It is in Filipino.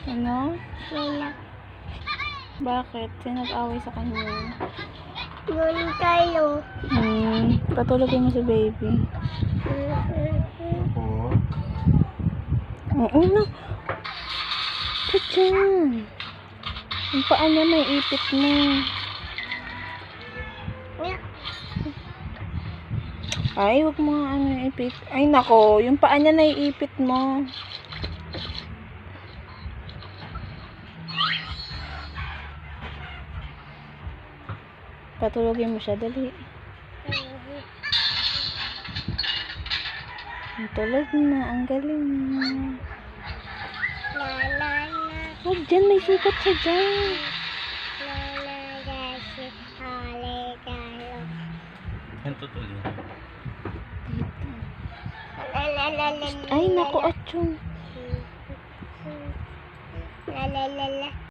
Ano? Nila. Bakit? Sino nag-away sa kanya? Yun kayo. Patulogin mo si baby. Opo. Oo na. Ba't dyan? Yung paa niya may ipit mo. Ay, huwag mo nga ipit. Ay, nako. Yung paa niya naiipit mo. Patulogin mo siya. Dali. Tulog na. Ang galing mo. Huwag dyan. May sukat siya dyan. Yan tutuloy. Ay, nako. Atchong. La la la la.